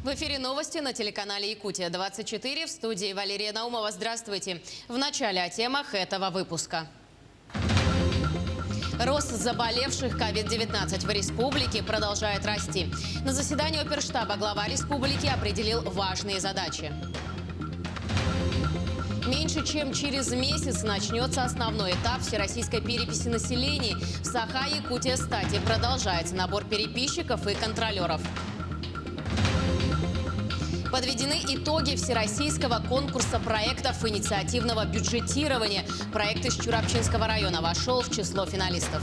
В эфире новости на телеканале Якутия-24. В студии Валерия Наумова. Здравствуйте. В начале о темах этого выпуска. Рост заболевших COVID-19 в республике продолжает расти. На заседании оперштаба глава республики определил важные задачи. Меньше чем через месяц начнется основной этап всероссийской переписи населения. В Саха-Якутия-Стате продолжается набор переписчиков и контролеров. Подведены итоги всероссийского конкурса проектов инициативного бюджетирования. Проект из Чурапчинского района вошел в число финалистов.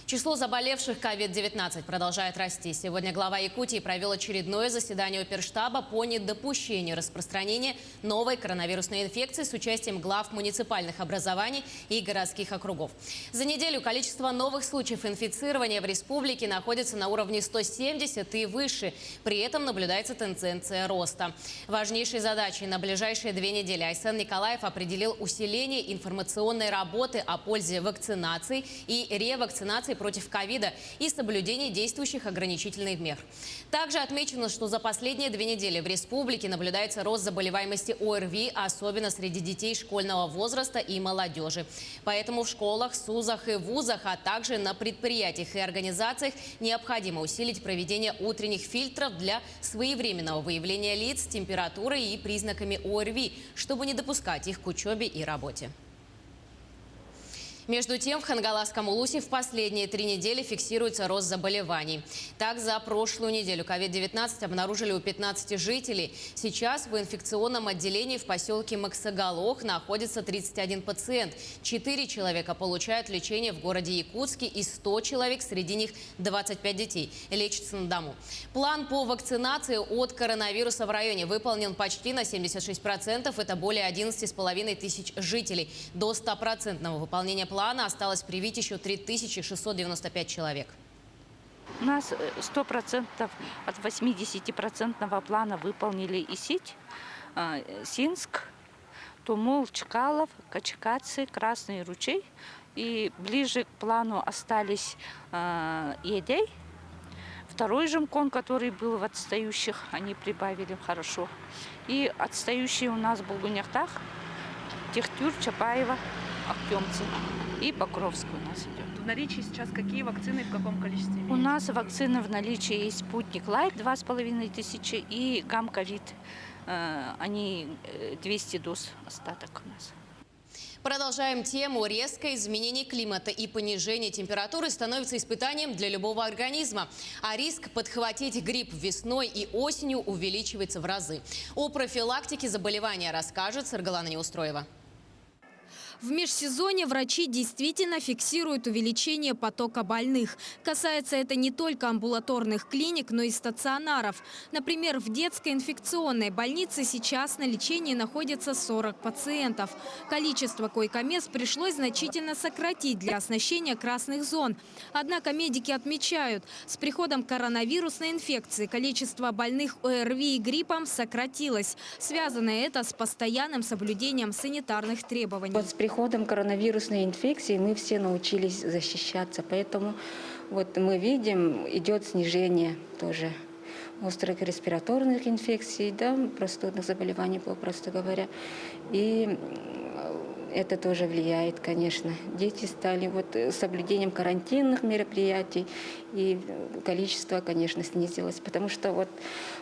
Число заболевших COVID-19 продолжает расти. Сегодня глава Якутии провел очередное заседание оперштаба по недопущению распространения новой коронавирусной инфекции с участием глав муниципальных образований и городских округов. За неделю количество новых случаев инфицирования в республике находится на уровне 170 и выше. При этом наблюдается тенденция роста. Важнейшей задачей на ближайшие 2 недели Айсен Николаев определил усиление информационной работы о пользе вакцинации и ревакцинации против ковида и соблюдения действующих ограничительных мер. Также отмечено, что за последние 2 недели в республике наблюдается рост заболеваемости ОРВИ, особенно среди детей школьного возраста и молодежи. Поэтому в школах, СУЗах и вузах, а также на предприятиях и организациях необходимо усилить проведение утренних фильтров для своевременного выявления лиц с температурой и признаками ОРВИ, чтобы не допускать их к учебе и работе. Между тем, в Хангаласском Улусе в последние 3 недели фиксируется рост заболеваний. Так, за прошлую неделю COVID-19 обнаружили у 15 жителей. Сейчас в инфекционном отделении в поселке Максагалох находится 31 пациент. 4 человека получают лечение в городе Якутске и 100 человек, среди них 25 детей, лечатся на дому. План по вакцинации от коронавируса в районе выполнен почти на 76%. Это более 11,5 тысяч жителей. До 100% выполнения плана осталось привить еще 3695 человек. У нас 100% от 80% плана выполнили Исить, Синск, Тумул, Чкалов, Качкацы, Красный ручей. И ближе к плану остались Едей. Второй жемкон, который был в отстающих, они прибавили хорошо. И отстающие у нас Булгуняхтах, Техтюр, Чапаева, Актемцы и Покровск у нас идет. В наличии сейчас какие вакцины и в каком количестве имеются? У нас вакцины в наличии есть «Спутник Лайт» 2500 и «Гамковид». Они 200 доз остаток у нас. Продолжаем тему. Резкое изменение климата и понижение температуры становится испытанием для любого организма. А риск подхватить грипп весной и осенью увеличивается в разы. О профилактике заболевания расскажет Саргалана Неустроева. В межсезонье врачи действительно фиксируют увеличение потока больных. Касается это не только амбулаторных клиник, но и стационаров. Например, в детской инфекционной больнице сейчас на лечении находится 40 пациентов. Количество койко-мест пришлось значительно сократить для оснащения красных зон. Однако медики отмечают, с приходом коронавирусной инфекции количество больных ОРВИ и гриппом сократилось. Связано это с постоянным соблюдением санитарных требований. С приходом коронавирусной инфекции мы все научились защищаться, поэтому вот мы видим, идет снижение тоже острых респираторных инфекций, да, простудных заболеваний, попросту говоря. И это тоже влияет, конечно. Дети стали вот с соблюдением карантинных мероприятий, и количество, конечно, снизилось, потому что вот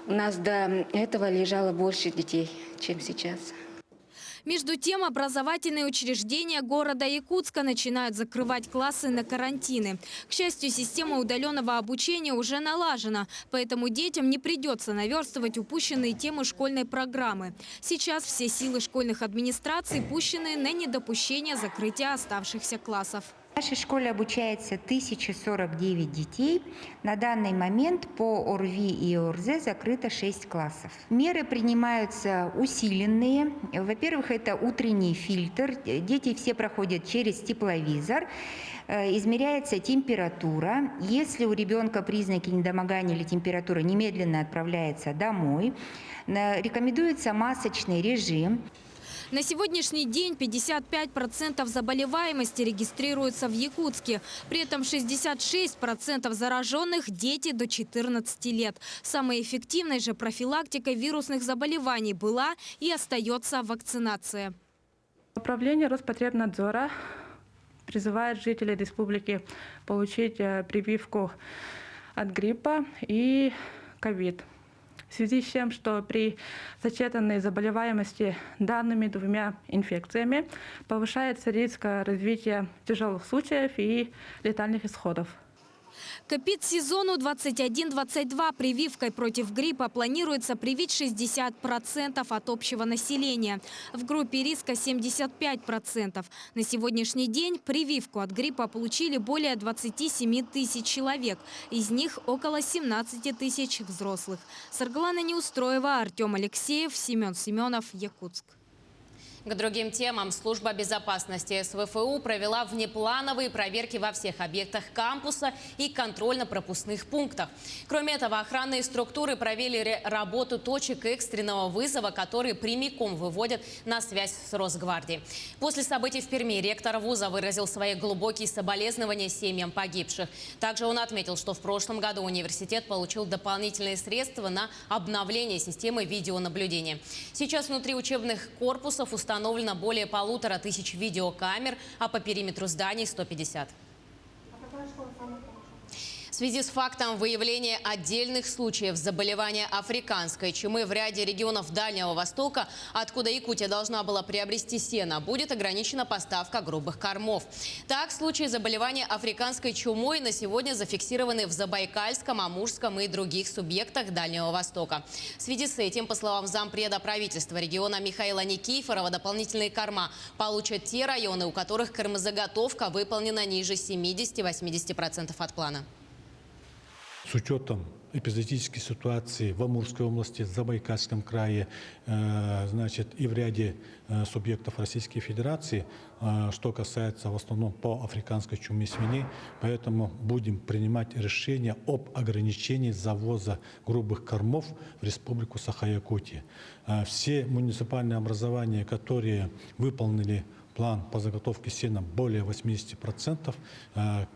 у нас до этого лежало больше детей, чем сейчас. Между тем, образовательные учреждения города Якутска начинают закрывать классы на карантины. К счастью, система удаленного обучения уже налажена, поэтому детям не придется наверстывать упущенные темы школьной программы. Сейчас все силы школьных администраций пущены на недопущение закрытия оставшихся классов. В нашей школе обучается 1049 детей. На данный момент по ОРВИ и ОРЗ закрыто 6 классов. Меры принимаются усиленные. Во-первых, это утренний фильтр. Дети все проходят через тепловизор. Измеряется температура. Если у ребенка признаки недомогания или температура, немедленно отправляется домой. Рекомендуется масочный режим. На сегодняшний день 55% заболеваемости регистрируется в Якутске. При этом 66% зараженных – дети до 14 лет. Самой эффективной же профилактикой вирусных заболеваний была и остается вакцинация. Управление Роспотребнадзора призывает жителей республики получить прививку от гриппа и ковид. В связи с тем, что при сочетанной заболеваемости данными двумя инфекциями повышается риск развития тяжелых случаев и летальных исходов. К эпидсезону 21-22 прививкой против гриппа планируется привить 60% от общего населения. В группе риска 75%. На сегодняшний день прививку от гриппа получили более 27 тысяч человек. Из них около 17 тысяч взрослых. Саргалана Неустроева, Артем Алексеев, Семен Семенов, Якутск. К другим темам. Служба безопасности СВФУ провела внеплановые проверки во всех объектах кампуса и контрольно-пропускных пунктах. Кроме этого, охранные структуры проверили работу точек экстренного вызова, которые прямиком выводят на связь с Росгвардией. После событий в Перми ректор вуза выразил свои глубокие соболезнования семьям погибших. Также он отметил, что в прошлом году университет получил дополнительные средства на обновление системы видеонаблюдения. Сейчас внутри учебных корпусов установлено более 1500 видеокамер, а по периметру зданий 150. В связи с фактом выявления отдельных случаев заболевания африканской чумы в ряде регионов Дальнего Востока, откуда Якутия должна была приобрести сено, будет ограничена поставка грубых кормов. Так, случаи заболевания африканской чумой на сегодня зафиксированы в Забайкальском, Амурском и других субъектах Дальнего Востока. В связи с этим, по словам зампреда правительства региона Михаила Никифорова, дополнительные корма получат те районы, у которых кормозаготовка выполнена ниже 70-80% от плана. С учетом эпизодической ситуации в Амурской области, в Забайкальском крае, и в ряде субъектов Российской Федерации, что касается в основном по африканской чуме свиней, поэтому будем принимать решение об ограничении завоза грубых кормов в Республику Саха-Якутия. Все муниципальные образования, которые выполнили план по заготовке сена более 80%,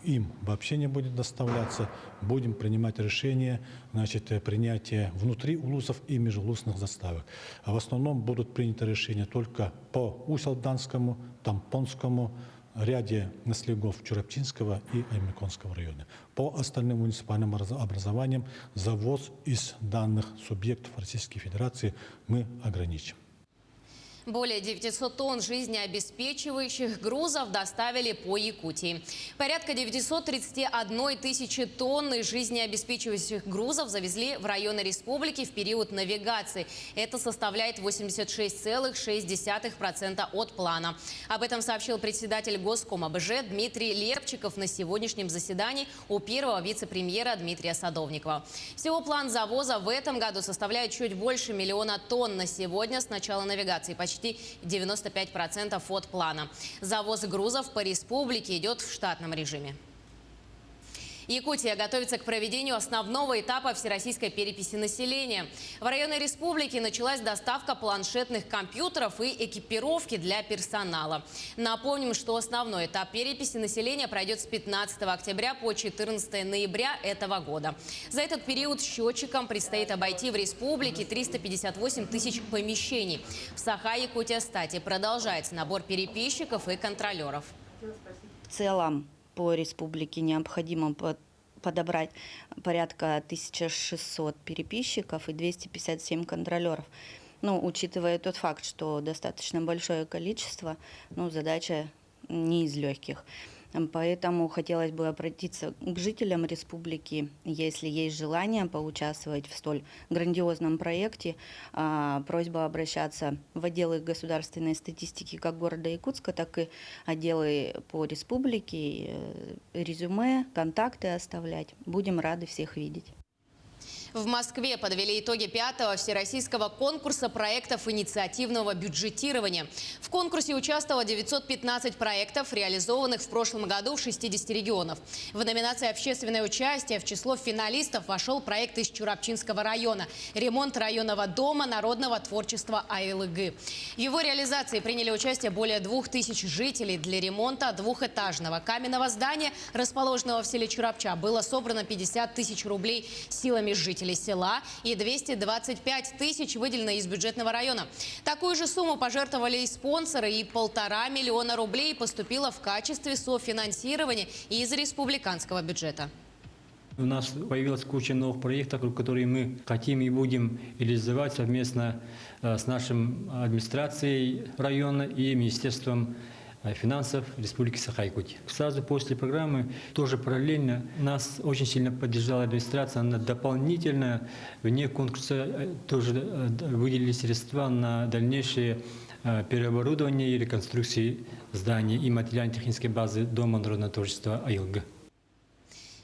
им вообще не будет доставляться. Будем принимать решение принятия внутри улусов и межулусных заставок. А в основном будут приняты решения только по Усть-Алданскому, Тампонскому, ряде наследников Чурапчинского и Аймеконского района. По остальным муниципальным образованиям завоз из данных субъектов Российской Федерации мы ограничим. Более 900 тонн жизнеобеспечивающих грузов доставили по Якутии. Порядка 931 тысячи тонн жизнеобеспечивающих грузов завезли в районы республики в период навигации. Это составляет 86,6% от плана. Об этом сообщил председатель Госкома БЖ Дмитрий Лерпчиков на сегодняшнем заседании у первого вице-премьера Дмитрия Садовникова. Всего план завоза в этом году составляет чуть больше 1 миллиона тонн. На сегодня с начала навигации почти 95% от плана. Завоз грузов по республике идет в штатном режиме. Якутия готовится к проведению основного этапа всероссийской переписи населения. В районе республики началась доставка планшетных компьютеров и экипировки для персонала. Напомним, что основной этап переписи населения пройдет с 15 октября по 14 ноября этого года. За этот период счетчикам предстоит обойти в республике 358 тысяч помещений. В Саха-Якутия-Стате продолжается набор переписчиков и контролеров. В целом по республике необходимо подобрать порядка 1600 переписчиков и 257 контролеров. Учитывая тот факт, что достаточно большое количество, задача не из легких. Поэтому хотелось бы обратиться к жителям республики, если есть желание поучаствовать в столь грандиозном проекте, просьба обращаться в отделы государственной статистики как города Якутска, так и отделы по республике, резюме, контакты оставлять. Будем рады всех видеть. В Москве подвели итоги 5-го всероссийского конкурса проектов инициативного бюджетирования. В конкурсе участвовало 915 проектов, реализованных в прошлом году в 60 регионов. В номинации «Общественное участие» в число финалистов вошел проект из Чурапчинского района «Ремонт районного дома народного творчества АЛГ». В его реализации приняли участие более 2000 жителей. Для ремонта двухэтажного каменного здания, расположенного в селе Чурапча, было собрано 50 тысяч рублей силами жителей села и 225 тысяч выделено из бюджетного района. Такую же сумму пожертвовали и спонсоры, и 1,5 миллиона рублей поступило в качестве софинансирования из республиканского бюджета. У нас появилась куча новых проектов, которые мы хотим и будем реализовать совместно с нашей администрацией района и Министерством финансов Республики Саха-Якутия. Сразу после программы, тоже параллельно, нас очень сильно поддержала администрация. Она дополнительно, вне конкурса, тоже выделили средства на дальнейшее переоборудование и реконструкции зданий и материально-технической базы Дома народного творчества АЛГ.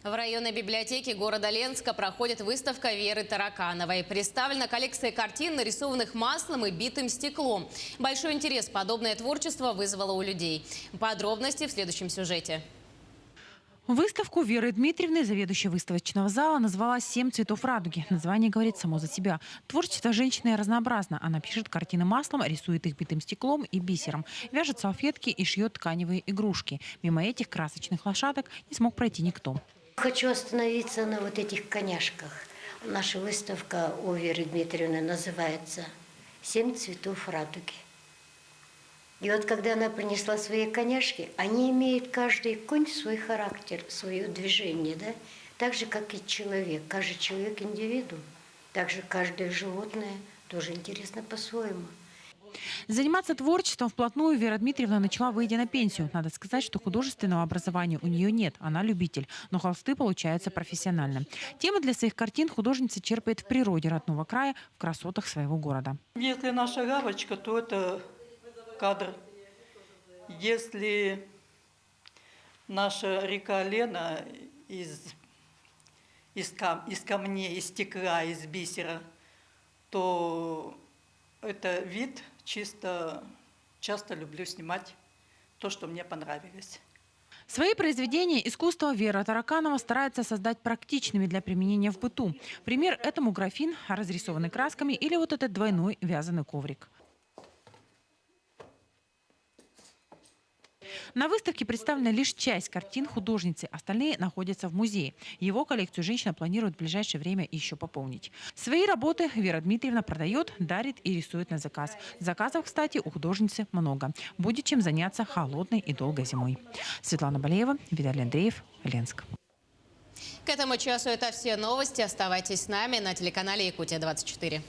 В районной библиотеке города Ленска проходит выставка Веры Таракановой. Представлена коллекция картин, нарисованных маслом и битым стеклом. Большой интерес подобное творчество вызвало у людей. Подробности в следующем сюжете. Выставку Веры Дмитриевны, заведующей выставочного зала, назвала «7 цветов радуги». Название говорит само за себя. Творчество женщины разнообразно. Она пишет картины маслом, рисует их битым стеклом и бисером, вяжет салфетки и шьет тканевые игрушки. Мимо этих красочных лошадок не смог пройти никто. Хочу остановиться на вот этих коняшках. Наша выставка у Веры Дмитриевны называется «7 цветов радуги». И вот когда она принесла свои коняшки, они имеют каждый конь свой характер, свое движение, да? Так же, как и человек. Каждый человек индивидуум. Так же каждое животное тоже интересно по-своему. Заниматься творчеством вплотную Вера Дмитриевна начала, выйдя на пенсию. Надо сказать, что художественного образования у нее нет. Она любитель, но холсты получаются профессионально. Темы для своих картин художница черпает в природе родного края, в красотах своего города. Если наша Гавочка, то это кадр. Если наша река Лена из камней, из стекла, из бисера, то это вид. Часто люблю снимать то, что мне понравилось. Свои произведения искусства Вера Тараканова старается создать практичными для применения в быту. Пример этому графин, разрисованный красками, или вот этот двойной вязаный коврик. На выставке представлена лишь часть картин художницы, остальные находятся в музее. Его коллекцию женщина планирует в ближайшее время еще пополнить. Свои работы Вера Дмитриевна продает, дарит и рисует на заказ. Заказов, кстати, у художницы много. Будет чем заняться холодной и долгой зимой. Светлана Балеева, Виталий Андреев, Ленск. К этому часу это все новости. Оставайтесь с нами на телеканале Якутия-24.